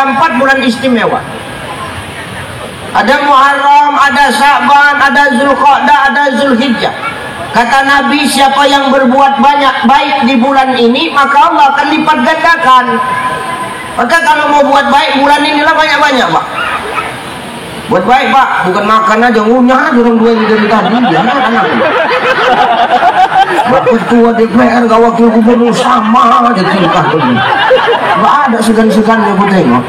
ada 4 bulan istimewa. Ada Muharram, ada Sya'ban, ada Zulqa'dah, ada Zulhijjah. Kata Nabi, siapa yang berbuat banyak baik di bulan ini, maka Allah akan lipat gandakan. Maka kalau mau buat baik bulan inilah banyak-banyak, Pak. Buat baik, Pak, bukan makan aja, ngunyah aja orang 2 ini dari tadi. Anak. Pak Ketua DPR, gak wakil gubernur sama aja tingkah begini. Gak ada segan-segannya aku tengok.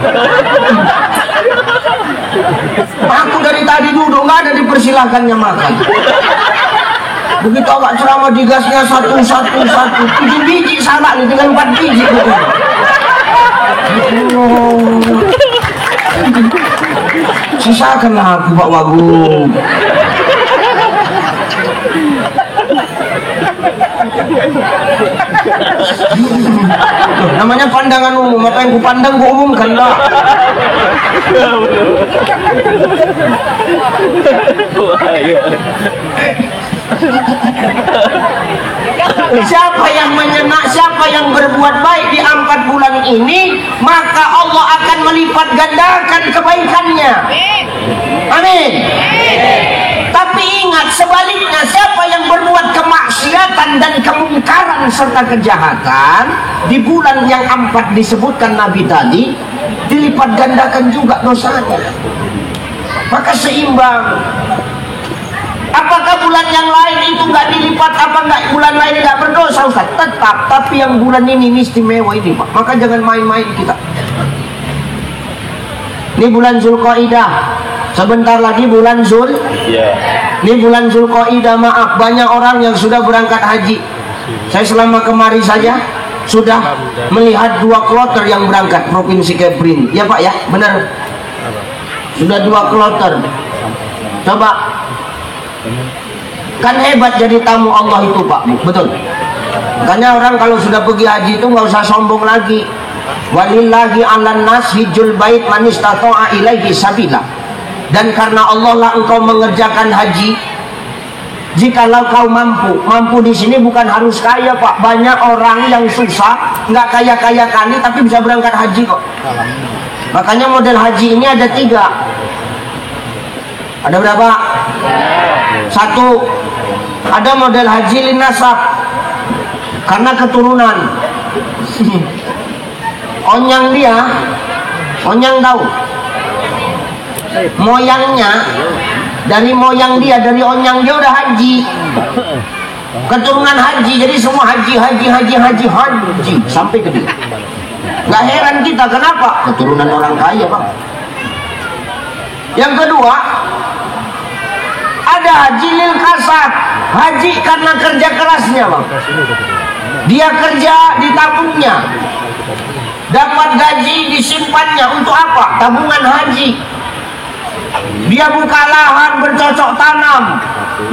Aku dari tadi duduk, gak ada dipersilahkannya makan. Begitu awak ceramah digasnya 1, 7 biji salah nih, tinggal 4 biji gitu. Sisakanlah aku Pak Wagub. Namanya pandangan umum, apa yang kupandang ku umumkan lah. Siapa yang menyenang, siapa yang berbuat baik di 4 bulan ini, maka Allah akan melipat gandakan kebaikannya. Amin. Tapi ingat, sebaliknya, siapa yang berbuat kemaksiatan dan kemungkaran serta kejahatan di bulan yang 4 disebutkan Nabi tadi, dilipat gandakan juga dosanya. Maka seimbang. Apakah bulan yang lain itu nggak dilipat? Apa nggak bulan lain nggak berdosa, Ustaz? Tetap, tapi yang bulan ini istimewa ini, Pak. Maka jangan main-main kita. Ini bulan Zulqa'dah. Sebentar lagi bulan Ini bulan Zulqa'dah, maaf, banyak orang yang sudah berangkat haji. Saya selama kemari saja sudah melihat 2 kloter yang berangkat Provinsi Kepri. Ya Pak ya, benar. Sudah 2 kloter. Coba. Kan hebat jadi tamu Allah itu Pak, betul. Makanya orang kalau sudah pergi haji itu nggak usah sombong lagi. Walillahi 'alan nas hijjul bait man istata'a ilaihi sabila. Dan karena Allah lah engkau mengerjakan haji. Jikalau kau mampu di sini bukan harus kaya Pak. Banyak orang yang susah, nggak kaya-kaya kali tapi bisa berangkat haji kok. Makanya model haji ini ada 3. Ada berapa? 1. Ada model haji linasab karena keturunan. Onyang tahu moyangnya, dari moyang dia, dari onyang dia udah haji, keturunan haji, jadi semua haji sampai ke dia. Nggak heran kita, kenapa? Keturunan orang kaya Bang. Yang kedua, ada haji lil kasab, haji karena kerja kerasnya Bang. Dia kerja di tabungnya, dapat gaji disimpannya untuk apa? Tabungan haji. Dia buka lahan bercocok tanam,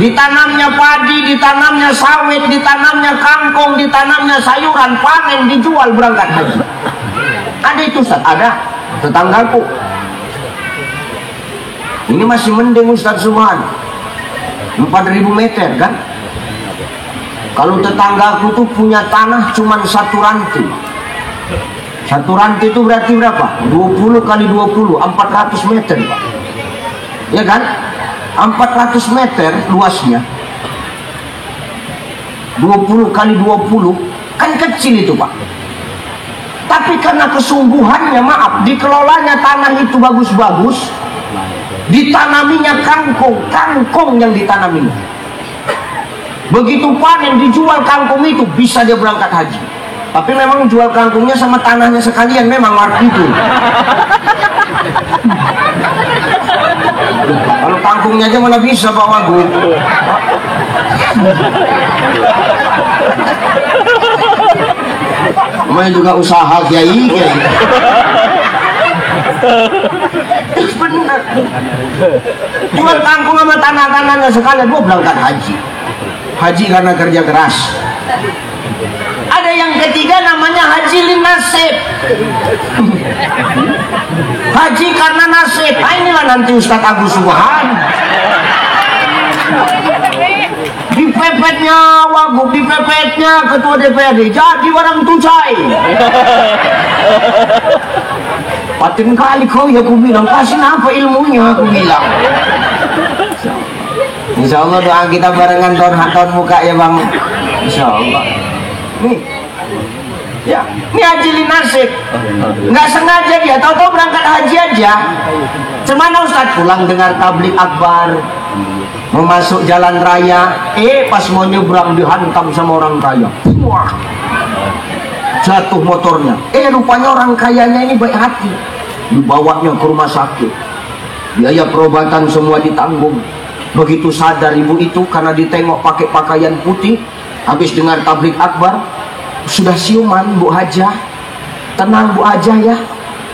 ditanamnya padi, ditanamnya sawit, ditanamnya kangkung, ditanamnya sayuran, panen, dijual, berangkat haji. Ada itu Ustaz, ada tetanggaku. Ini masih mending Ustaz Subhan, 4.000 meter kan. Kalau tetanggaku tuh punya tanah cuman 1 ranting. 1 ranting itu berarti berapa? 20 kali 20, 400 meter Pak. Ya kan? 400 meter luasnya. 20 kali 20 kan kecil itu Pak. Tapi karena kesungguhannya, maaf, dikelolanya tanah itu bagus-bagus, ditanaminya kangkung yang ditanaminya. Begitu panen dijual kangkung itu, bisa dia berangkat haji. Tapi memang jual kangkungnya sama tanahnya sekalian, memang waktu itu. Kalau kangkungnya aja mana bisa Pak Wagub. Namanya juga usaha kiai. Benar. Jual kangkung sama tanah-tanahnya sekalian, gua berangkat haji. Haji karena kerja keras. Ada yang ketiga namanya haji lin nasib. Haji karena nasib. Nah, inilah nanti Ustadz Agus Subhan. Dipepetnya Wagub, dipepetnya ketua DPRD, jadi orang tucai. Patin kali kau ya, aku bilang kasih apa ilmunya, aku bilang. Insya Allah doa kita barengan tahun muka ya bang. Insya Allah. Nih, ya, ini haji linasib. Nggak sengaja dia, tahu-tahu berangkat haji aja. Cemana Ustaz? Pulang dengar tablik akbar, mau masuk jalan raya, pas mau nyebrang dihantam sama orang kaya. Wah, jatuh motornya. Rupanya orang kayanya ini baik hati. Dibawanya ke rumah sakit, biaya perobatan semua ditanggung. Begitu sadar ibu itu karena ditengok pakai pakaian putih, habis dengar tablik akbar, sudah siuman. Bu Hajah, tenang Bu Hajah ya,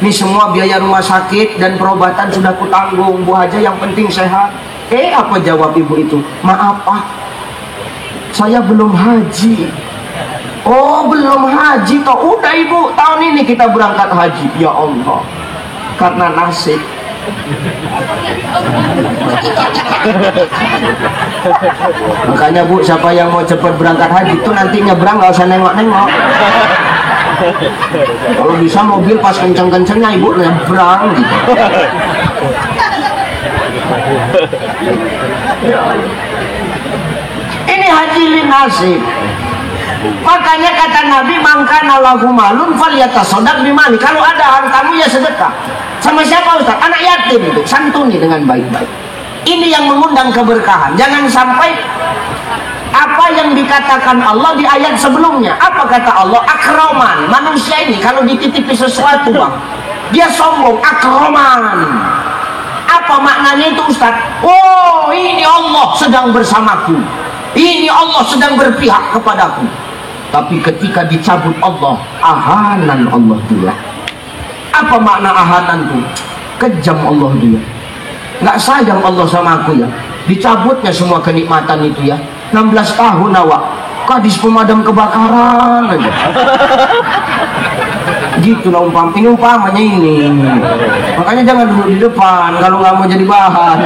ini semua biaya rumah sakit dan perobatan sudah kutanggung Bu Hajah, yang penting sehat. Apa jawab ibu itu? Maaf Pak, saya belum haji. Oh belum haji toh, udah ibu, tahun ini kita berangkat haji. Ya Allah, karena nasib. Makanya Bu, siapa yang mau cepat berangkat haji itu nanti nyebrang nggak usah nengok-nengok. Kalau bisa mobil pas kenceng-kencengnya ibu nyebrang gitu. Ini haji linasib. Makanya kata Nabi, mangkana lahu malun falyatasaddaq bimali. Kalau ada hartamu ya sedekah. Sama siapa Ustaz? Anak yatim itu, santuni dengan baik-baik. Ini yang mengundang keberkahan. Jangan sampai apa yang dikatakan Allah di ayat sebelumnya. Apa kata Allah? Akroman. Manusia ini kalau dititipi sesuatu bang, dia sombong. Akroman. Apa maknanya itu Ustaz? Oh, ini Allah sedang bersamaku, ini Allah sedang berpihak kepadaku. Tapi ketika dicabut Allah, ahanan Allah dia. Apa makna ahanan itu? Kejam Allah dia, nggak sayang Allah sama aku ya. Dicabutnya semua kenikmatan itu ya. 16 tahun awak kadis pemadam kebakaran aja. Gitu lah umpamanya ini. Makanya jangan duduk di depan kalau nggak mau jadi bahan.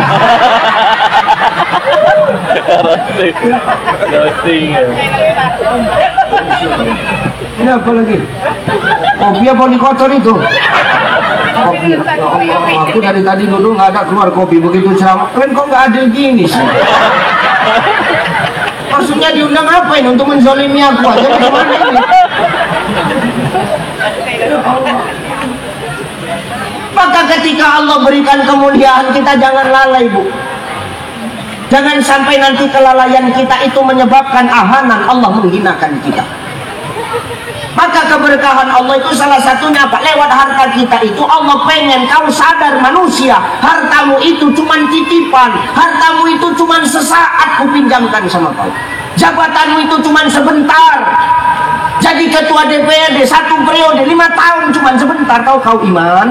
Ini apa lagi? Kopi apa dikotor itu? Kopi. Ya Allah, aku dari tadi dulu nggak ada keluar kopi, begitu ceramah. Kalian kok nggak adil gini sih? Maksudnya diundang apa ini? Untuk menzolimi aku aja bagaimana ini? Ya Allah. Maka ketika Allah berikan kemuliaan, kita jangan lalai Bu. Jangan sampai nanti kelalaian kita itu menyebabkan ahanan Allah menghinakan kita. Maka keberkahan Allah itu salah satunya apa? Lewat harta kita itu Allah pengen kau sadar manusia, hartamu itu cuma titipan, hartamu itu cuma sesaat kupinjamkan sama kau. Jabatanmu itu cuma sebentar. Jadi ketua DPRD 1 periode 5 tahun cuma sebentar, kau iman.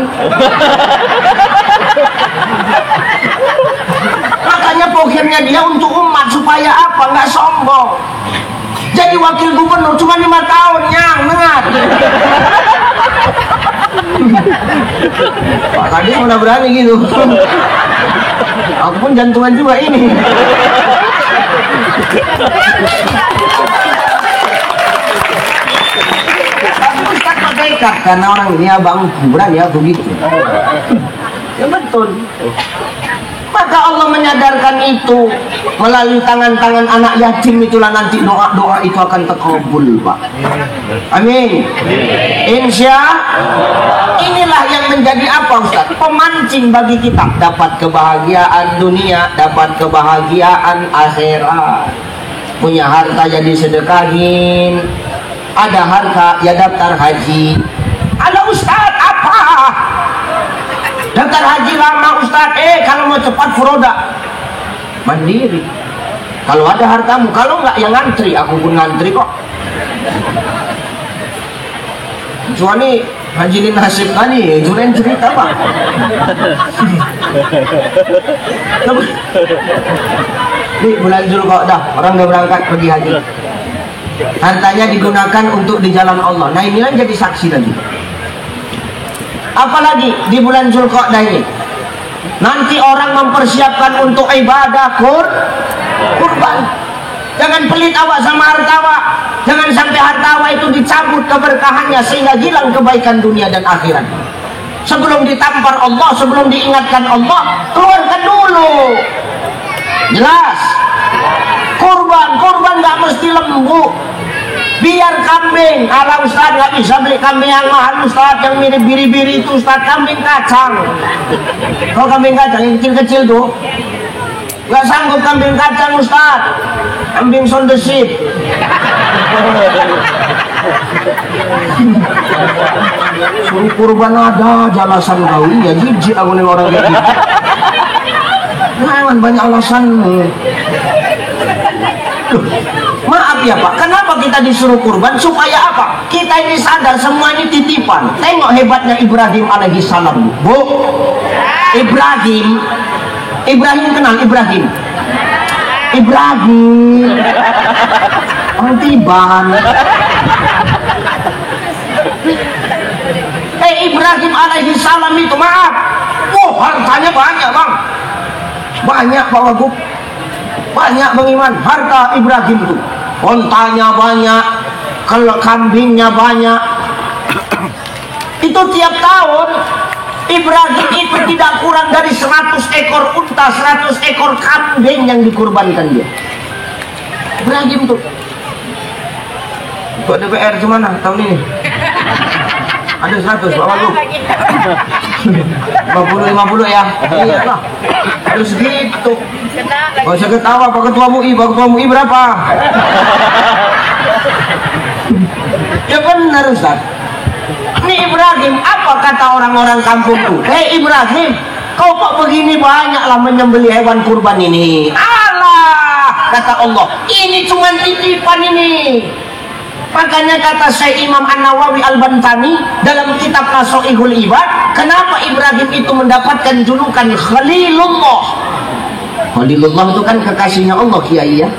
Makanya pokoknya dia untuk umat supaya apa? Nggak sombong. Jadi wakil gubernur cuma 5 tahun yang dengar. Pak tadi mana berani gitu. Aku pun jantungan juga ini. Ustaz dekat karena orang ini abang berani ya begitu. Ya betul. Maka Allah menyadarkan itu melalui tangan-tangan anak yatim, itulah nanti doa-doa itu akan terkabul Pak. Amin. Insya inilah yang menjadi apa Ustaz? Pemancing bagi kita dapat kebahagiaan dunia, dapat kebahagiaan akhirat. Punya harta ya disedekahin, ada harta ya daftar haji. Ada Ustaz apa? Daftar haji lama Ustaz, kalau mau cepat furoda mandiri. Kalau ada hartamu, kalau enggak yang ngantri, aku pun ngantri kok. Kecuali haji ini nasib kali, juren cerita Pak. Di bulan Zulqa'dah orang udah berangkat pergi haji, hartanya digunakan untuk di jalan Allah. Nah inilah jadi saksi lagi. Apalagi di bulan Zulqa'dah ini nanti orang mempersiapkan untuk ibadah kurban. Jangan pelit awak sama hartawa. Jangan sampai hartawa itu dicabut keberkahannya sehingga hilang kebaikan dunia dan akhirat. Sebelum ditampar Allah, sebelum diingatkan Allah, keluarkan dulu. Jelas? Kurban nggak mesti lembu. Biar kambing, ala Ustaz nggak bisa beli kambing yang mahal Ustaz, yang mirip biri-biri itu Ustaz, kambing kacang. Kalau kambing kacang yang kecil-kecil tuh, nggak sanggup kambing kacang Ustaz, kambing sondesit. Suruh kurban ada alasan kau, ya jijik aku nih orang kayak gitu. Jangan banyak alasan. Maaf ya Pak, kenapa kita disuruh kurban? Supaya apa? Kita ini sadar semua ini titipan. Tengok hebatnya Ibrahim alaihi salam, Bu. Ibrahim kenal Ibrahim. Orang Tiban. Ibrahim alaihi salam itu maaf. Hartanya banyak Bang. Banyak Pak Wagub. Banyak Bang Iman, harta Ibrahim itu. Ontanya banyak, kalau kambingnya banyak. Itu tiap tahun Ibrahim itu tidak kurang dari 100 ekor unta, 100 ekor kambing yang dikurbankan dia. Ibrahim tuh. Kok DPR gimana tahun ini? Ada 100 Pak Wagub. 50 ya. Iyalah. Harus gitu. Gak usah ketawa Pak Ketua MUI. Pak Ketua MUI berapa? Ya benar Ustaz. Ini Ibrahim, apa kata orang-orang kampung tuh? Hei Ibrahim, kau kok begini banyaklah menyembelih hewan kurban ini? Alah, kata Allah, ini cuma titipan ini. Makanya kata Syekh Imam An-Nawawi Al-Bantani dalam kitab Nasha'ihul Ibad, kenapa Ibrahim itu mendapatkan julukan Khalilullah? Khalilullah itu kan kekasihnya Allah, Kiai ya.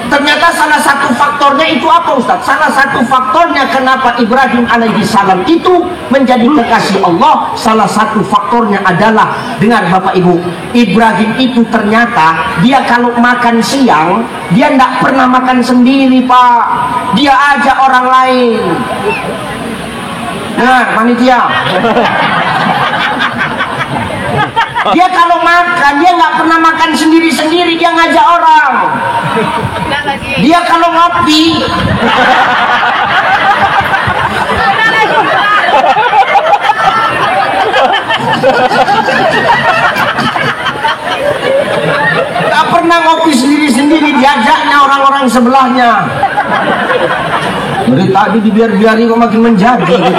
Ternyata salah satu faktornya itu apa Ustaz? Salah satu faktornya kenapa Ibrahim alaihi salam itu menjadi kekasih Allah, salah satu faktornya adalah, dengar Bapak Ibu, Ibrahim itu ternyata dia kalau makan siang dia tidak pernah makan sendiri Pak, dia ajak orang lain. Dengar panitia, dia kalau makan dia nggak pernah makan sendiri-sendiri, dia ngajak orang. Dia kalau ngopi nggak pernah ngopi sendiri-sendiri, diajaknya orang-orang sebelahnya. Dari tadi dibiar-biari kok makin menjadi gitu.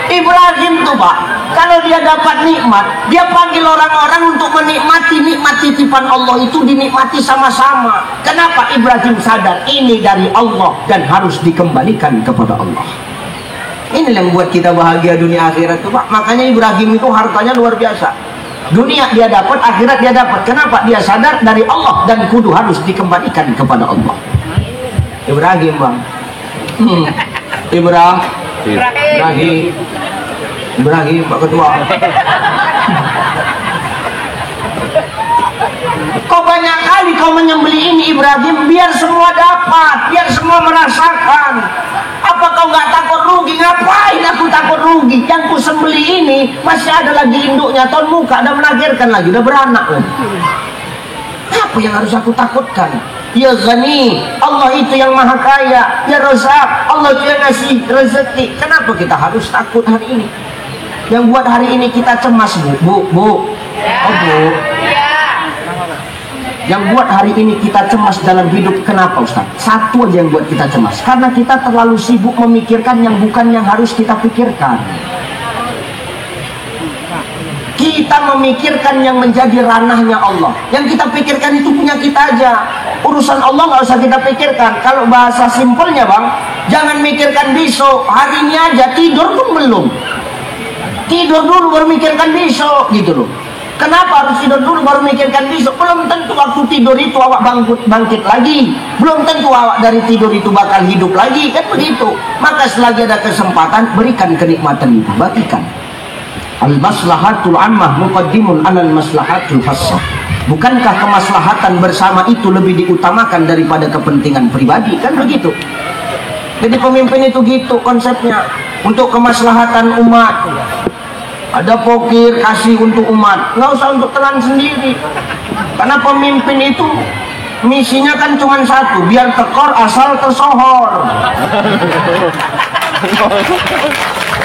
Ibrahim tuh Pak, kalau dia dapat nikmat, dia panggil orang-orang untuk menikmati nikmat titipan Allah itu, dinikmati sama-sama. Kenapa? Ibrahim sadar ini dari Allah dan harus dikembalikan kepada Allah. Ini yang buat kita bahagia dunia akhirat tuh Pak. Makanya Ibrahim itu hartanya luar biasa. Dunia dia dapat, akhirat dia dapat. Kenapa? Dia sadar dari Allah dan kudu harus dikembalikan kepada Allah. Ibrahim Bang. Ibrahim Pak Ketua. Kau banyak kali kau menyembelih ini Ibrahim, biar semua dapat, biar semua merasakan. Apa kau nggak takut rugi? Ngapain aku takut rugi? Yang ku sembelih ini masih ada lagi induknya, tahun muka dan melahirkan lagi, udah beranak lagi. Apa yang harus aku takutkan? Ya Ghani, Allah itu yang maha kaya. Ya Razak, Allah itu yang ngasih rezeki. Kenapa kita harus takut hari ini? Yang buat hari ini kita cemas Bu. Bu. Yang buat hari ini kita cemas dalam hidup, kenapa Ustaz? Satu aja yang buat kita cemas, karena kita terlalu sibuk memikirkan yang bukan yang harus kita pikirkan. Kita memikirkan yang menjadi ranahnya Allah. Yang kita pikirkan itu punya kita aja. Urusan Allah nggak usah kita pikirkan. Kalau bahasa simpelnya Bang, jangan mikirkan besok, hari ini aja. Tidur pun belum. Tidur dulu baru mikirkan besok gitu loh. Kenapa harus tidur dulu baru mikirkan besok? Belum tentu waktu tidur itu awak bangkit lagi. Belum tentu awak dari tidur itu bakal hidup lagi. Kan begitu. Maka selagi ada kesempatan, berikan kenikmatan itu, bagikan. Al-maslahatul ammah muqaddimun alal maslahatul khassah. Bukankah kemaslahatan bersama itu lebih diutamakan daripada kepentingan pribadi? Kan begitu. Jadi pemimpin itu gitu konsepnya, untuk kemaslahatan umat. Ada pokir kasih untuk umat, nggak usah untuk telan sendiri. Karena pemimpin itu misinya kan cuma satu, biar tekor asal tersohor.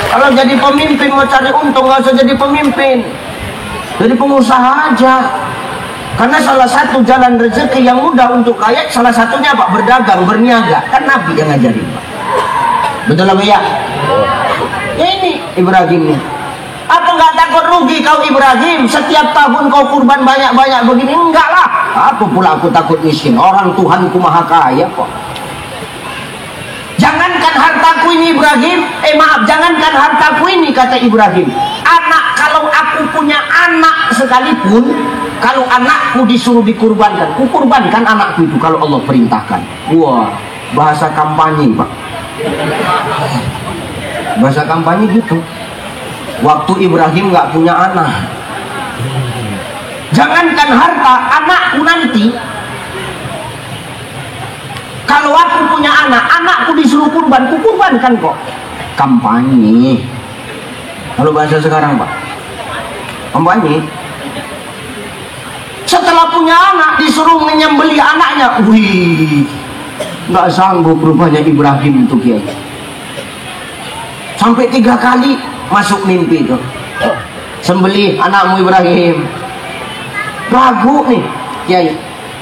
Kalau jadi pemimpin mau cari untung, nggak usah jadi pemimpin, jadi pengusaha aja. Karena salah satu jalan rezeki yang mudah untuk kaya, salah satunya apa? Berdagang, berniaga. Kan Nabi yang ngajarin, Pak. Betul apa ya? Ya ini Ibrahim nih. Apa nggak takut rugi kau Ibrahim? Setiap tahun kau kurban banyak-banyak begini? Enggak lah. Apa pula aku takut miskin? Orang Tuhanku maha kaya kok. Jangankan hartaku ini Ibrahim, jangankan hartaku ini, kata Ibrahim. Kalau aku punya anak sekalipun, kalau anakku disuruh dikurbankan, kukurbankan anakku itu kalau Allah perintahkan. Wah, bahasa kampanye, Pak. Bahasa kampanye gitu. Waktu Ibrahim nggak punya anak. Jangankan harta, anakku nanti. Kalau aku punya anak, anakku disuruh kurban, kukurbankan kok. Kampanye. Kalau bahasa sekarang, Pak. Kampanye. Setelah punya anak, disuruh menyembelih anaknya. Wih, nggak sanggup rupanya Ibrahim itu, Kiai. Sampai 3 kali masuk mimpi itu. Sembelih anakmu Ibrahim. Ragu nih, Kiai.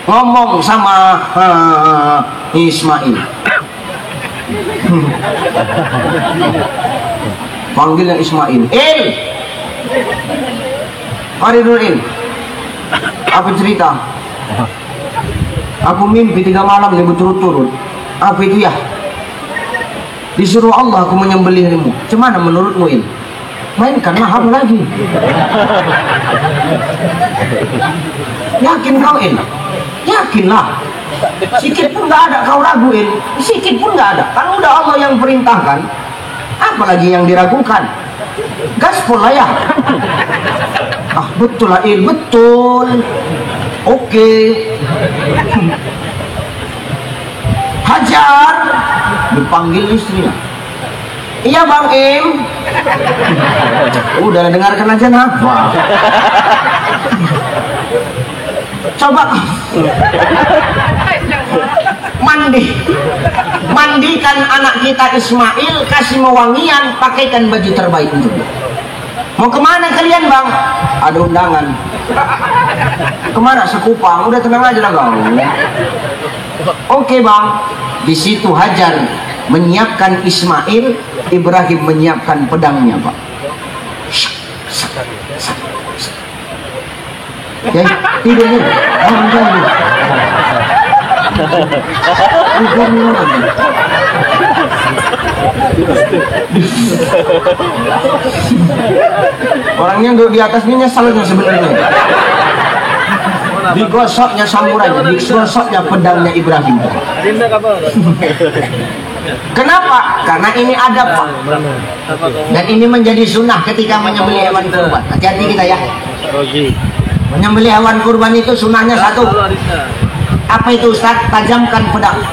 Ngomong sama Ismail. Panggilnya Ismail. Mari dulu Il. Apa cerita? Aku mimpi 3 malam nih berturut-turut. Apa itu ya? Disuruh Allah aku menyembelihmu. Cemana menurutmu Il? Mainkanlah apa lagi? Yakin kau Il? Yakinlah. Sikit pun nggak ada kau raguin. Sikit pun nggak ada. Kan udah Allah yang perintahkan. Apalagi yang diragukan? Gaspol lah ya. Ah betul lah Il, betul. Oke. Hajar dipanggil istrinya. Iya Bang Im. Udah dengarkan aja napa. Coba mandikan anak kita Ismail, kasih mewangian, pakaikan baju terbaik untuk dia. Mau kemana kalian Bang? Ada undangan. Kemana? Sekupang. Udah tenang aja lah kau. Oke Bang. Di situ Hajar menyiapkan Ismail, Ibrahim menyiapkan pedangnya Pak. Ya, tidurnya. Orangnya duduk di atas ini nyesalnya sebenarnya. Digosoknya samurainya, digosoknya pedangnya Ibrahim. Kenapa? Karena ini adab Pak. Dan ini menjadi sunnah ketika menyembelih hewan kurban. Hati-hati kita ya. Menyembelih hewan kurban itu sunnahnya satu. Apa itu Ustaz? Tajamkan pedang,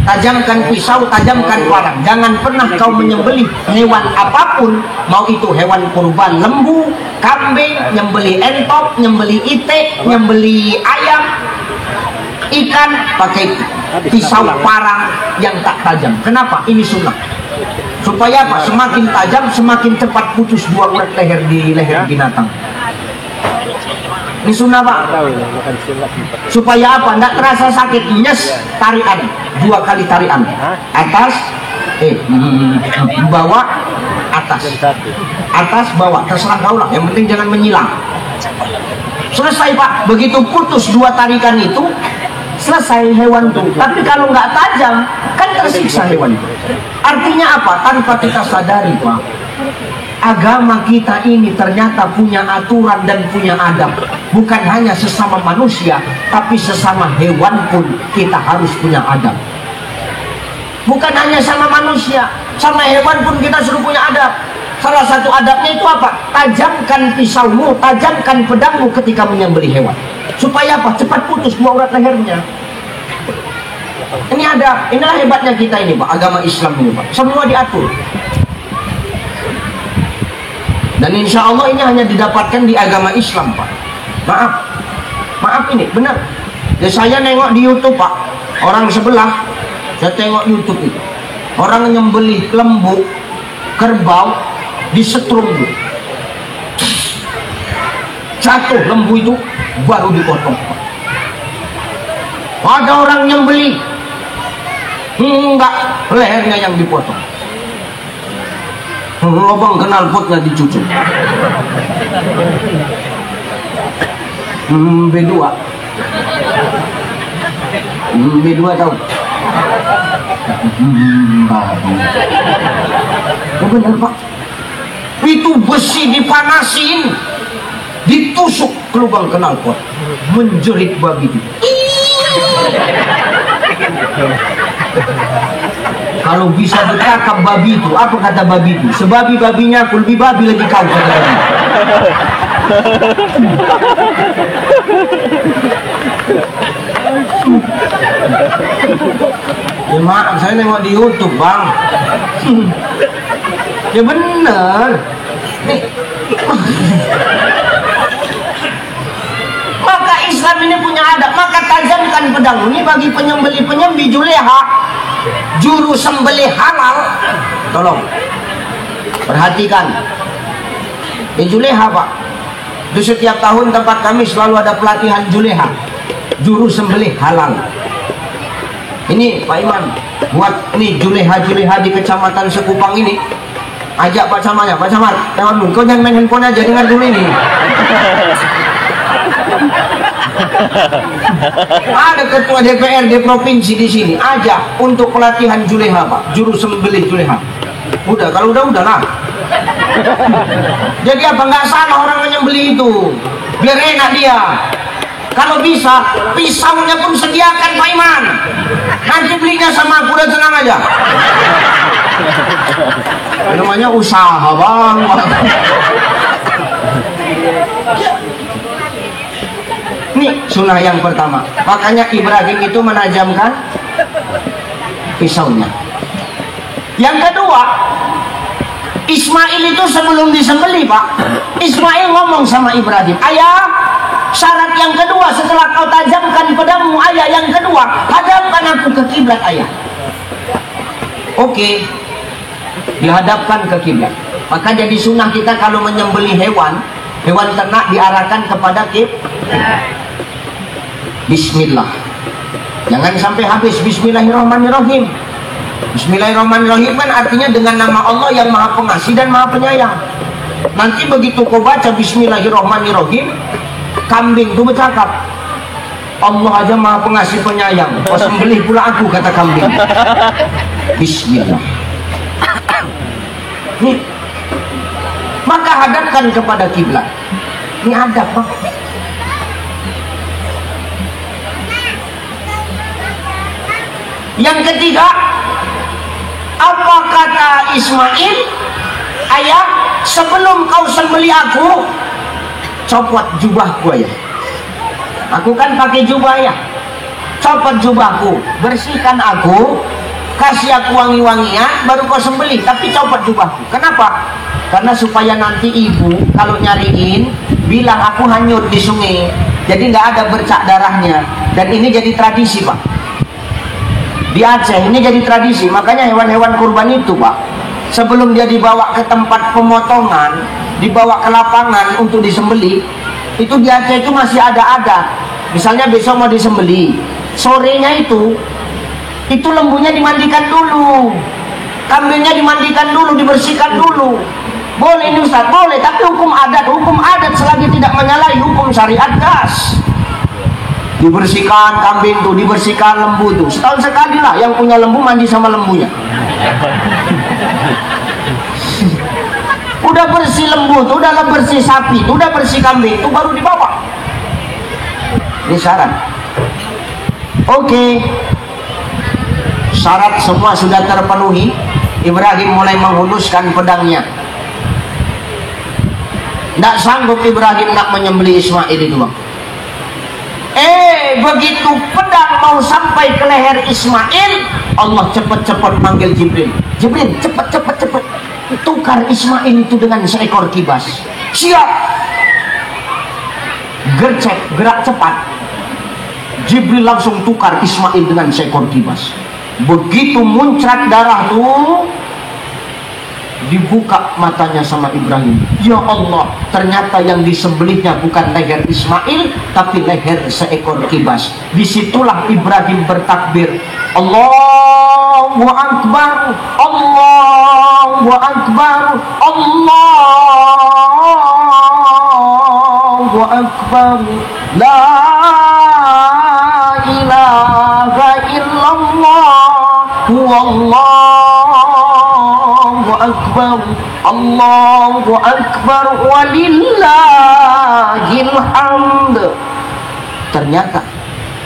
tajamkan pisau, tajamkan parang. Jangan pernah kau menyembelih hewan apapun, mau itu hewan kurban lembu, kambing, nyembelih entok, nyembelih itik, nyembelih ayam, ikan, pakai pisau parang yang tak tajam. Kenapa? Ini sunnah. Supaya apa? Semakin tajam, semakin cepat putus 2 urat leher di leher binatang. Ini sunnah Pak. Supaya apa? Tidak terasa sakit. Nyes, tarian 2 kali tarian. Atas, bawah, atas. Atas, bawah. Terserah kau lah. Yang penting jangan menyilang. Selesai Pak. Begitu putus 2 tarikan itu, selesai hewan itu. Tapi kalau nggak tajam, kan tersiksa hewan itu. Artinya apa? Tanpa kita sadari Pak, agama kita ini ternyata punya aturan dan punya adab. Bukan hanya sesama manusia, tapi sesama hewan pun kita harus punya adab. Bukan hanya sama manusia, sama hewan pun kita suruh punya adab. Salah satu adabnya itu apa? Tajamkan pisaumu, tajamkan pedangmu ketika menyembelih hewan. Supaya apa? Cepat putus 2 urat lehernya. Ini ada, inilah hebatnya kita ini Pak, agama Islam ini Pak. Semua diatur. Dan insya Allah ini hanya didapatkan di agama Islam Pak. Maaf ini benar. Ya, saya nengok di YouTube Pak, orang sebelah, saya tengok YouTube itu, orang nyembelih lembu, kerbau, disetrum itu, jatuh lembu itu baru dipotong. Ada orang nyembelih, enggak, lehernya yang dipotong, lubang knalpotnya dicucuk. B2 tahu? Benar Pak, itu besi dipanasin, ditusuk ke lubang knalpot, menjerit babi itu. Kalau bisa ditangkap babi itu, apa kata babi itu? Sebabi-babinya aku, lebih babi lagi kau, kata babi. Ya maaf, saya nengok di YouTube Bang. Ya bener. Maka Islam ini punya adab. Maka tajamkan pedang ini bagi penyembelih-penyembelih juleha, juru sembelih halal. Tolong perhatikan, juleha Pak. Di setiap tahun tempat kami selalu ada pelatihan juleha, juru sembelih halal. Ini Pak Iman, buat ini juleha-juleha di kecamatan Sekupang ini, ajak Pak Camarnya, Pak Camar, kau jangan main handphone aja, dengar dulu ini. Ada ketua DPRD provinsi di sini, ajak untuk pelatihan juleha Pak, juru sembelih juleha. Udah, kalau udahlah. Jadi apa nggak salah orang menyembelih itu, biar enak dia. Kalau bisa pisaunya pun sediakan Pak Iman, nanti belinya sama aku, udah tenang aja. Namanya usaha Bang. Ini sunnah yang pertama. Makanya Ibrahim itu menajamkan pisaunya. Yang kedua, Ismail itu sebelum disembelih Pak, Ismail ngomong sama Ibrahim, ayah, syarat yang kedua setelah kau tajamkan pedangmu ayah, yang kedua, hadapkan aku ke kiblat ayah. Oke, dihadapkan ke kiblat. Maka jadi sunnah kita kalau menyembelih hewan ternak diarahkan kepada kiblat. Bismillah. Jangan sampai habis Bismillahirrahmanirrahim. Bismillahirrahmanirrahim kan artinya dengan nama Allah yang Maha Pengasih dan Maha Penyayang. Nanti begitu kau baca Bismillahirrahmanirrahim, kambing itu bercakap, Allah aja Maha Pengasih Penyayang, kau sembelih pula aku, kata kambing. Bismillah. Nih, maka hadapkan kepada kiblat. Ini adab Pak. Yang ketiga, apa kata Ismail? Ayah, sebelum kau sembelih aku, copot jubahku ayah. Aku kan pakai jubah ya. Copot jubahku, bersihkan aku, kasih aku wangi-wangian, baru kau sembelih. Tapi copot jubahku. Kenapa? Karena supaya nanti ibu kalau nyariin bilang aku hanyut di sungai, jadi nggak ada bercak darahnya. Dan ini jadi tradisi Pak. Di Aceh ini jadi tradisi. Makanya hewan-hewan kurban itu Pak, sebelum dia dibawa ke tempat pemotongan, dibawa ke lapangan untuk disembelih, itu di Aceh itu masih ada adat. Misalnya besok mau disembelih, sorenya itu lembunya dimandikan dulu, kambingnya dimandikan dulu, dibersihkan dulu. Boleh ini Ustaz? Boleh, tapi hukum adat selagi tidak menyalahi hukum syariat gas. Dibersihkan kambing tuh, dibersihkan lembu tuh. Setahun sekali lah yang punya lembu mandi sama lembunya. Udah bersih lembu tuh, udah bersih sapi tuh, udah bersih kambing tuh, baru dibawa. Ini syarat. Oke. Syarat semua sudah terpenuhi. Ibrahim mulai menghunuskan pedangnya. Tidak sanggup Ibrahim nak menyembelih Ismail itu Bang. begitu pedang mau sampai ke leher Ismail, Allah cepat-cepat manggil Jibril. Jibril, cepat, tukar Ismail itu dengan seekor kibas. Siap. Gercep, gerak cepat. Jibril langsung tukar Ismail dengan seekor kibas. Begitu muncrat darah tuh, dibuka matanya sama Ibrahim. Ya Allah, ternyata yang disembelihnya bukan leher Ismail, tapi leher seekor kibas. Disitulah Ibrahim bertakbir, Allahu Akbar, Allahu Akbar, Allahu Akbar, la ilaha illallah, wallahu akbar, Allahu akbar, walillahil hamd. Ternyata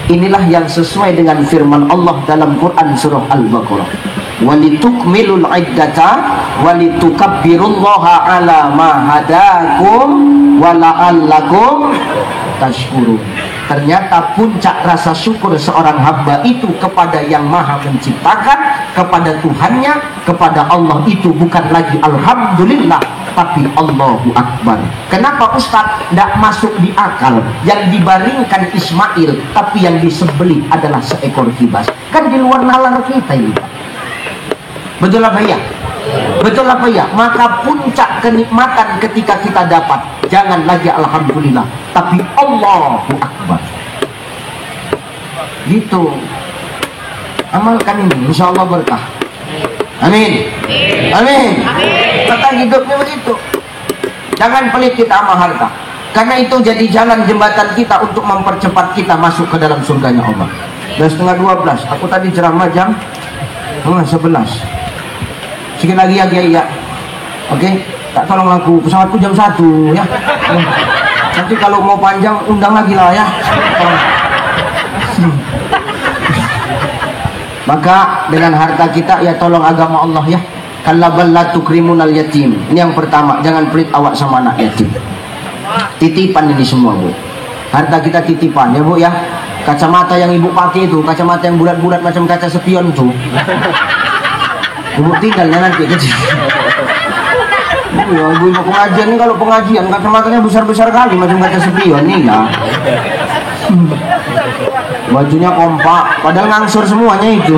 inilah yang sesuai dengan firman Allah dalam Quran surah Al-Baqarah, walitukmilul iddata walitukabbirullaha ala ma hadakum wala'allakum tashkurun. Ternyata puncak rasa syukur seorang hamba itu kepada yang maha menciptakan, kepada Tuhannya, kepada Allah itu bukan lagi Alhamdulillah, tapi Allahu Akbar. Kenapa Ustaz tidak masuk di akal yang dibaringkan Ismail, tapi yang disembelih adalah seekor kibas? Kan di luar nalar kita ini. Betul apa ya? Betul apa ya? Maka puncak kenikmatan ketika kita dapat, jangan lagi Alhamdulillah, tapi Allahu Akbar. Gitu. Amalkan ini, insya Allah berkah. Amin. Amin. Tata hidupnya begitu. Jangan pelit kita sama harta, karena itu jadi jalan jembatan kita untuk mempercepat kita masuk ke dalam surganya Allah. 11:30. Aku tadi ceramah jam 11. Sikit lagi ya Kiai ya. Oke, tak tolong aku, pesawatku jam 1 ya. Nanti kalau mau panjang undang lagi lah ya. Maka dengan harta kita ya tolong agama Allah ya. Kallabal la tukrimunal yatim. Ini yang pertama, jangan pelit awak sama anak yatim. Titipan ini semua Bu. Harta kita titipan ya Bu ya. Kacamata yang ibu pakai itu, kacamata yang bulat-bulat macam kaca spion tuh. Ibu tinggalnya nanti kecil. Ya, ibu pengajian ini, kalau pengajian kacamatanya besar-besar kali macam kaca spion nih ya. Bajunya kompak, padahal ngangsur semuanya itu.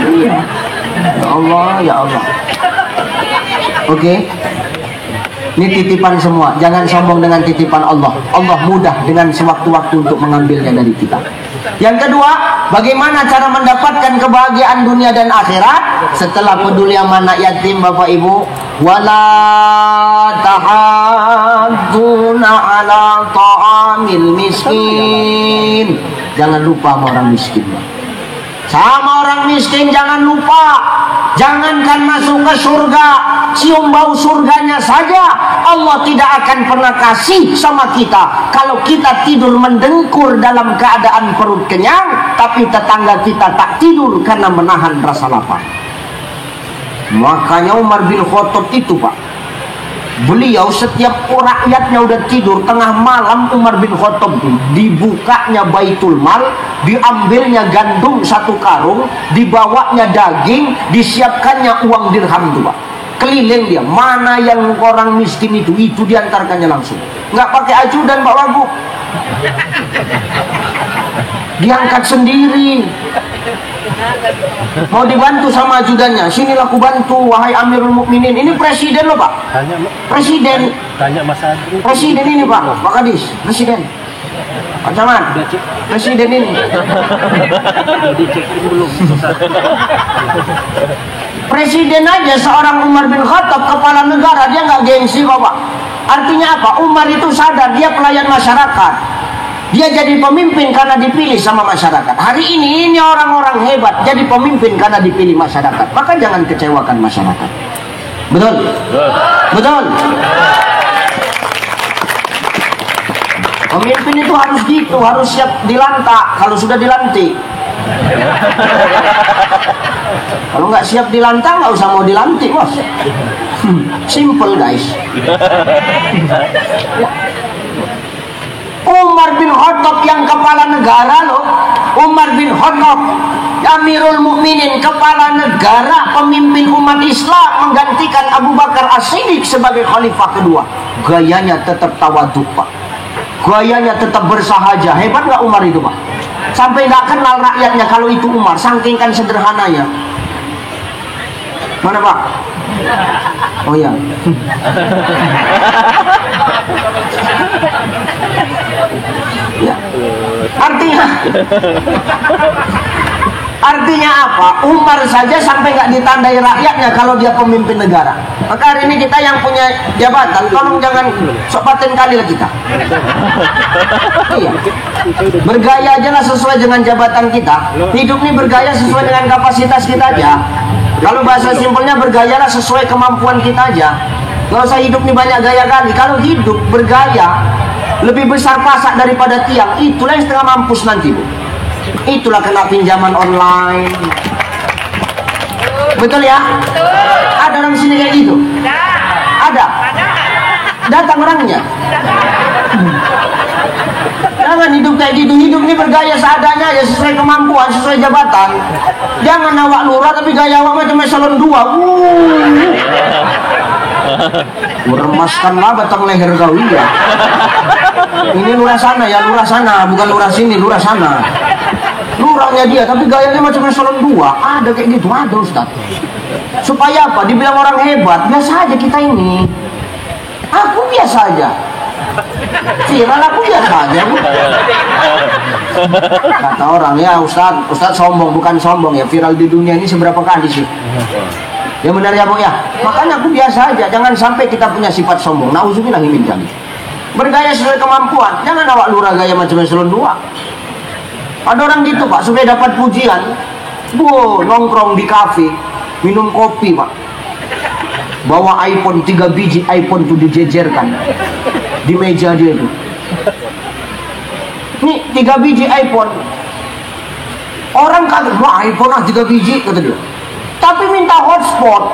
Iya. Ya Allah, ya Allah. Oke. Ini titipan semua. Jangan sombong dengan titipan Allah. Allah mudah dengan sewaktu-waktu untuk mengambilnya dari kita. Yang kedua, bagaimana cara mendapatkan kebahagiaan dunia dan akhirat? Setelah peduli sama anak yatim Bapak Ibu, wala tahadduna ala ta'amil miskin. Jangan lupa sama orang miskin. Sama orang miskin jangan lupa. Jangankan masuk ke surga, cium bau surganya saja Allah tidak akan pernah kasih sama kita kalau kita tidur mendengkur dalam keadaan perut kenyang, tapi tetangga kita tak tidur karena menahan rasa lapar. Makanya Umar bin Khattab itu Pak, beliau setiap rakyatnya udah tidur, tengah malam Umar bin Khattab dibukanya Baitul Mal, diambilnya gandum 1 karung, dibawanya daging, disiapkannya uang dirham itu Pak. Keliling dia, mana yang orang miskin itu diantarkannya langsung. Nggak pakai ajudan Pak Wagub, diangkat sendiri. Mau dibantu sama ajudannya, sinilah aku bantu wahai Amirul Mukminin. Ini presiden loh Pak. Presiden. Tanya Mas Adri. Presiden ini Pak, Pak Kadis, presiden. Pak Camat, presiden ini. Presiden aja seorang Umar bin Khattab, kepala negara, dia nggak gengsi Bapak. Artinya apa? Umar itu sadar dia pelayan masyarakat. Dia jadi pemimpin karena dipilih sama masyarakat. Hari ini orang-orang hebat jadi pemimpin karena dipilih masyarakat. Maka jangan kecewakan masyarakat. Betul? Betul? Pemimpin itu harus gitu, harus siap dilantak kalau sudah dilantik. Kalau nggak siap dilantak, nggak usah mau dilantik Bos. Simple guys. Umar bin bin Khattab yang kepala negara loh. Umar bin Khattab Amirul Mukminin, kepala negara, pemimpin umat Islam, menggantikan Abu Bakar As-Siddiq sebagai khalifah kedua. Gayanya tetap tawadhu, Pak. Gayanya tetap bersahaja. Hebat nggak Umar itu, Pak? Sampai nggak kenal rakyatnya kalau itu Umar, saking kan sederhananya. Mana, Pak? Oh ya. Ya. Artinya apa? Umar saja sampai nggak ditandai rakyatnya kalau dia pemimpin negara. Maka hari ini kita yang punya jabatan, tolong jangan sok paten kali lah kita. Iya. Bergaya aja lah sesuai dengan jabatan kita. Hidup ini bergaya sesuai dengan kapasitas kita aja. Kalau bahasa simpelnya bergayalah sesuai kemampuan kita aja. Gak usah hidup nih banyak gaya kali. Kalau hidup bergaya lebih besar pasak daripada tiang, itulah yang setengah mampus nanti, Bu. Itulah kena pinjaman online. Betul ya? Ada orang sini kayak gitu? Ada? Datang orangnya? Jangan hidup kayak gitu. Hidup ini bergaya seadanya aja, sesuai kemampuan, sesuai jabatan. Jangan awak lurah tapi gaya awak macam eselon 2. Meremaskanlah batang leher kau ya. Ini lurah sana ya, lurah sana, bukan lurah sini, lurah sana. Lurahnya dia, tapi gayanya macam eselon 2. Ada kayak gitu, ada Ustaz. Supaya apa? Dibilang orang hebat. Biasa aja kita ini. Aku biasa aja. Viral aku biasa aja. Kata orang ya, Ustaz sombong, bukan sombong ya. Viral di dunia ini seberapa kali sih? Ya benar ya, Bu ya. Makanya aku biasa aja. Jangan sampai kita punya sifat sombong. Nauzubillah min dzalik. Bergaya sesuai kemampuan. Jangan awak lurah gaya macam eselon 2. Ada orang gitu, Pak, supaya dapat pujian. Nongkrong di kafe, minum kopi, Pak. Bawa iPhone 3 biji, iPhone itu dijejerkan di meja dia itu. Nih 3 biji iPhone. Orang kaget, wah iPhone 3 biji, kata dia. Tapi minta hotspot.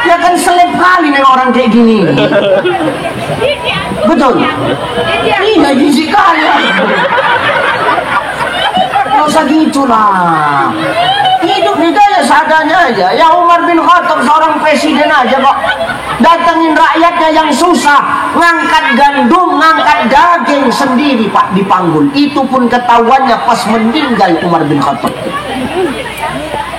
Ya kan seleb kali nih orang kayak gini. Betul? Iya, jijik kali. Nggak usah gitu lah. Hidup kita ya seadanya aja. Ya Umar bin Khattab seorang presiden aja kok datengin rakyatnya yang susah, ngangkat gandum, ngangkat daging sendiri, Pak, dipanggul. Itu pun ketahuannya pas meninggal Umar bin Khattab.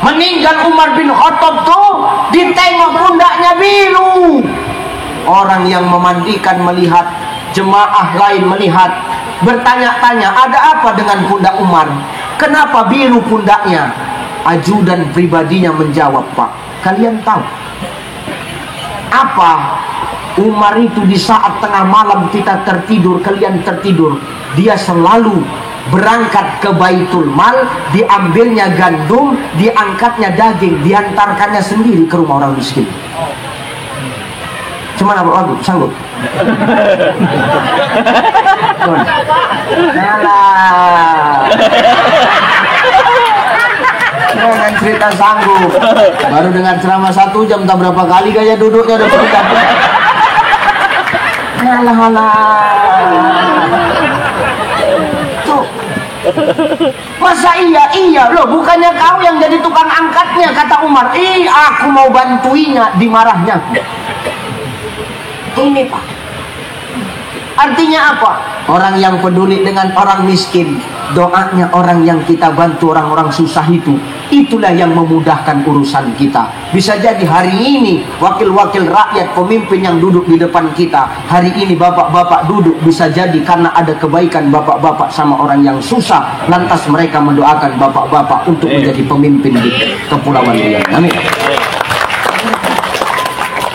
Meninggal Umar bin Khattab tuh ditengok pundaknya biru. Orang yang memandikan melihat, jemaah lain melihat, bertanya-tanya, ada apa dengan pundak Umar? Kenapa biru pundaknya? Ajudan pribadinya menjawab, Pak, kalian tahu apa? Umar itu di saat tengah malam kita tertidur, kalian tertidur, dia selalu berangkat ke Baitul Mal, diambilnya gandum, diangkatnya daging, diantarkannya sendiri ke rumah orang miskin. Cuman apa lagu? Sanggup? Jangan cerita sanggup. Baru dengar ceramah 1 jam, tak berapa kali gaya duduknya udah cerita. Tuh. Masa iya loh, bukannya kau yang jadi tukang angkatnya, kata Umar. Aku mau bantuinya, dimarahnya. Ini, Pak. Artinya apa? Orang yang peduli dengan orang miskin, doanya orang yang kita bantu orang-orang susah itu, itulah yang memudahkan urusan kita. Bisa jadi hari ini wakil-wakil rakyat, pemimpin yang duduk di depan kita, hari ini bapak-bapak duduk, bisa jadi karena ada kebaikan bapak-bapak sama orang yang susah, lantas mereka mendoakan bapak-bapak untuk menjadi pemimpin di kepulauan Riau. Amin.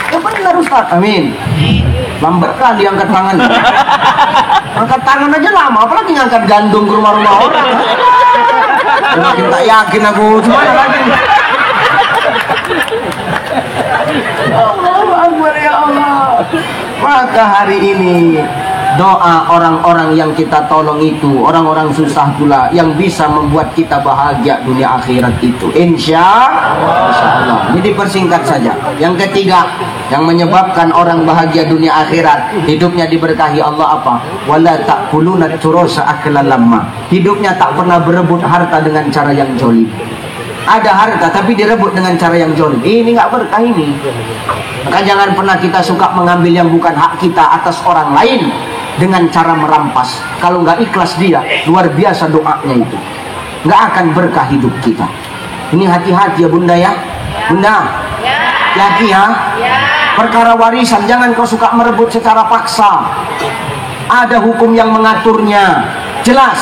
Ya benar Ustaz. Amin. Lambat kali angkat tangan. Angkat tangan aja lama, apalagi ngangkat gandum ke rumah-rumah orang. Makin tak yakin aku, cuma lagi. Allahu Akbar, ya Allah. Maka hari ini doa orang-orang yang kita tolong itu, orang-orang susah pula yang bisa membuat kita bahagia dunia akhirat itu. Insya Allah. Ini dipersingkat saja. Yang ketiga, Yang menyebabkan orang bahagia dunia akhirat, hidupnya diberkahi Allah apa? Wala ta'kuluna turusa aklan lamma. Hidupnya tak pernah berebut harta dengan cara yang jolim. Ada harta tapi direbut dengan cara yang jolim. Ini nggak berkah ini. Maka jangan pernah kita suka mengambil yang bukan hak kita atas orang lain dengan cara merampas. Kalau nggak ikhlas dia, luar biasa doanya itu. Nggak akan berkah hidup kita. Ini hati-hati ya bunda ya. Bunda, hati ya. Perkara warisan jangan kau suka merebut secara paksa. Ada hukum yang mengaturnya. Jelas.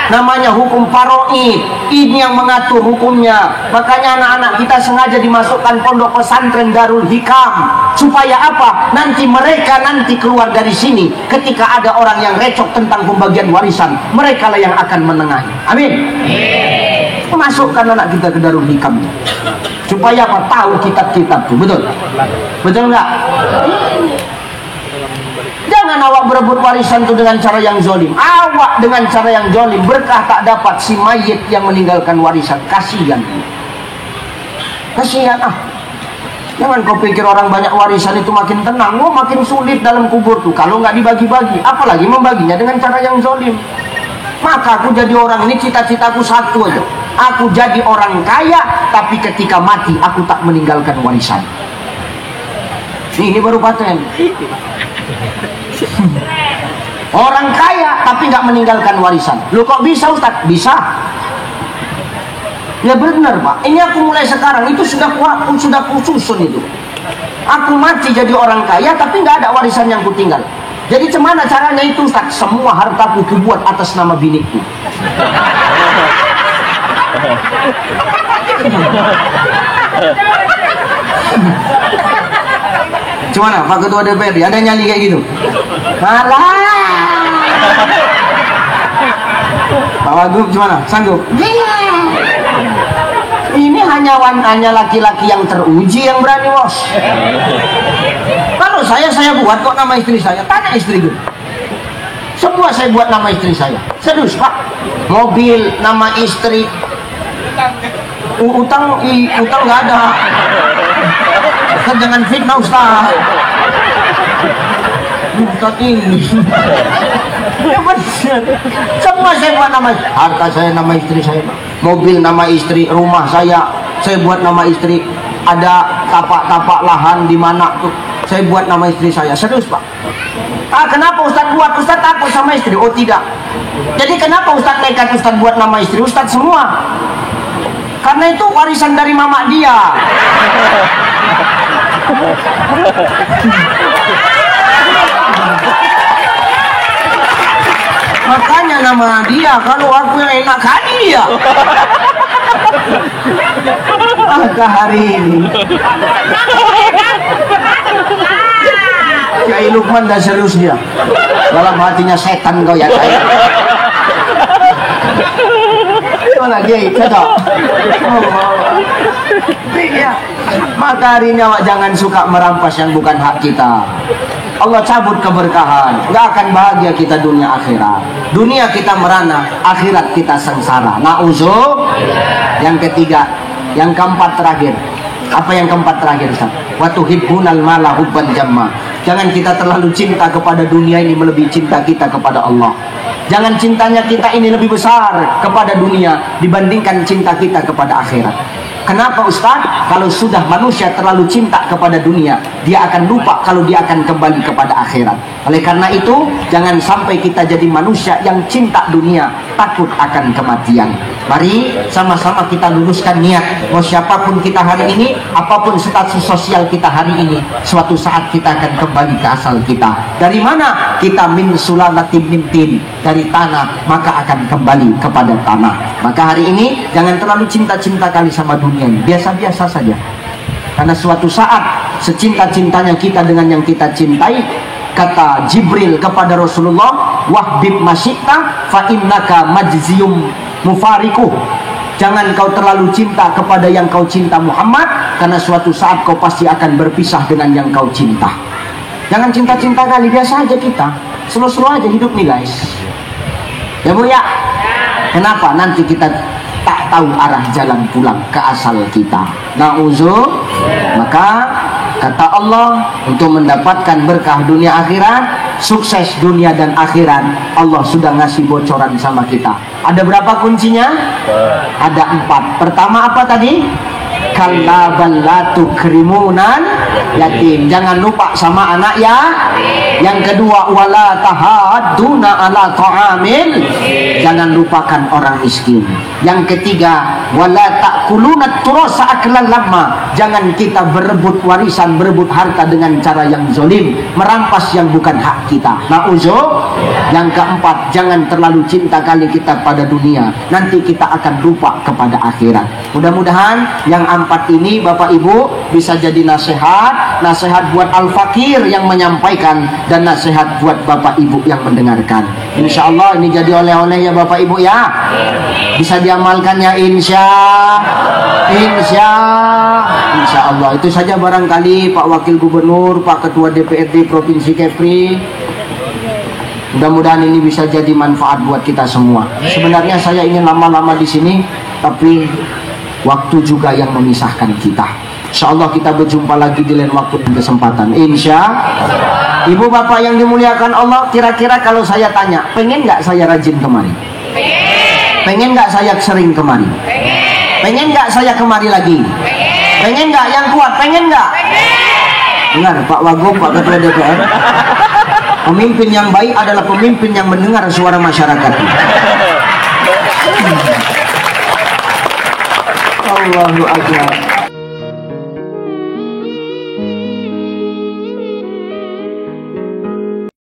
Namanya hukum faraid. Ini yang mengatur hukumnya. Makanya anak-anak kita sengaja dimasukkan pondok pesantren Darul Hikam. Supaya apa? Nanti mereka keluar dari sini. Ketika ada orang yang recok tentang pembagian warisan, mereka lah yang akan menengahi. Amin. Masukkan anak kita ke Darul Hikam. Supaya apa? Tahu kitab-kitab itu. Betul? Betul nggak? Jangan awak berebut warisan itu dengan cara yang zolim. Awak dengan cara yang zolim, berkah tak dapat si mayit yang meninggalkan warisan. Kasihan. Kasihan ah. Jangan kau pikir orang banyak warisan itu makin tenang. Oh, makin sulit dalam kubur tuh kalau nggak dibagi-bagi. Apalagi membaginya dengan cara yang zolim. Maka aku jadi orang ini cita-citaku satu aja. Aku jadi orang kaya, tapi ketika mati aku tak meninggalkan warisan. Ini baru paten. Orang kaya tapi nggak meninggalkan warisan. Loh kok bisa Ustaz? Bisa. Ya benar Pak. Ini aku mulai sekarang itu sudah kususun itu. Aku mati jadi orang kaya tapi nggak ada warisan yang kutinggal. Jadi gimana caranya itu Ustaz? Semua hartaku kubuat atas nama biniku. Gimana Pak Ketua DPRD? Ada nyali kayak gitu? Malah. Pak Wagub gimana? Sanggup? Ini hanya laki-laki yang teruji yang berani bos. Kalau saya buat kok nama istri saya. Tanya istri gue. Semua saya buat nama istri saya. Serius Pak. Mobil nama istri. Utang nggak ada. Ustaz jangan fitnah Ustaz. Ustaz ini. Ya benar. Semua saya buat nama. Harta saya nama istri saya. Mobil nama istri. Rumah saya buat nama istri. Ada tapak-tapak lahan di mana tuh. Saya buat nama istri saya. Serius Pak. Kenapa Ustaz buat? Ustaz takut sama istri? Oh tidak. Jadi kenapa Ustaz nekat Ustaz buat nama istri? Ustaz semua. Karena itu warisan dari mama dia. Makanya nama dia. Kalau aku yang enak kali ya. Maka hari ini Kiai Lukman dah serius dia. Dalam hatinya setan kau ya saya. Gimana Kiai? Cocok? Iya. Maka hari ini awak jangan suka merampas yang bukan hak kita. Allah cabut keberkahan. Gak akan bahagia kita dunia akhirat. Dunia kita merana, akhirat kita sengsara. Na'udzub. Yang ketiga, yang keempat terakhir. Apa yang keempat terakhir Ustaz? Wa tuhibbunal mala hubban jamma. Jangan kita terlalu cinta kepada dunia ini melebihi cinta kita kepada Allah. Jangan cintanya kita ini lebih besar kepada dunia dibandingkan cinta kita kepada akhirat. Kenapa Ustaz? Kalau sudah manusia terlalu cinta kepada dunia, dia akan lupa kalau dia akan kembali kepada akhirat. Oleh karena itu, jangan sampai kita jadi manusia yang cinta dunia, takut akan kematian. Mari sama-sama kita luruskan niat. Mau siapapun kita hari ini, apapun status sosial kita hari ini, suatu saat kita akan kembali ke asal kita. Dari mana? Kita min sulalatin min tin, dari tanah, maka akan kembali kepada tanah. Maka hari ini jangan terlalu cinta-cinta kali sama dunia ini. Biasa-biasa saja. Karena suatu saat secinta-cintanya kita dengan yang kita cintai, kata Jibril kepada Rasulullah, wahbib masyikta fa innaka majziyum mufariquh. Jangan kau terlalu cinta kepada yang kau cinta Muhammad, karena suatu saat kau pasti akan berpisah dengan yang kau cinta. Jangan cinta-cinta kali, biasa aja kita. Slow-slow aja hidup nih guys. Ya Bu ya. Kenapa? Nanti kita tak tahu arah jalan pulang ke asal kita. Na'udzub. Maka Kata Allah, untuk mendapatkan berkah dunia akhirat, sukses dunia dan akhirat, Allah sudah ngasih bocoran sama kita. Ada berapa kuncinya? Ada 4. Pertama apa tadi? Kalla bal la tukrimunal yatim. Jangan lupa sama anak ya. Yang kedua, wala tahadduna ala ta'amil. Jangan lupakan orang miskin. Yang ketiga, wala ta'kuluna turasa aklan lamma. Jangan kita berebut warisan, berebut harta dengan cara yang zalim, merampas yang bukan hak kita. Nauzubillah. Yang keempat, jangan terlalu cinta kali kita pada dunia. Nanti kita akan lupa kepada akhirat. Mudah-mudahan yang 4 ini Bapak Ibu bisa jadi nasihat, nasihat buat al-fakir yang menyampaikan, dan nasihat buat Bapak Ibu yang mendengarkan. Insya Allah ini jadi oleh-oleh ya Bapak Ibu ya. Bisa diamalkan ya insya Allah. Itu saja barangkali Pak Wakil Gubernur, Pak Ketua DPRD Provinsi Kepri. Mudah-mudahan ini bisa jadi manfaat buat kita semua. Sebenarnya saya ingin lama-lama di sini, tapi waktu juga yang memisahkan kita. Insya Allah kita berjumpa lagi di lain waktu dan kesempatan. Insya Ibu Bapak yang dimuliakan Allah, kira-kira kalau saya tanya, pengen nggak saya rajin kemari? Pengen nggak saya sering kemari? Pengen nggak saya kemari lagi? Pengen nggak yang kuat? Pengen nggak? Dengar Pak Wagub, Pak Ketua DPR, pemimpin yang baik adalah pemimpin yang mendengar suara masyarakat. Allahu Akbar.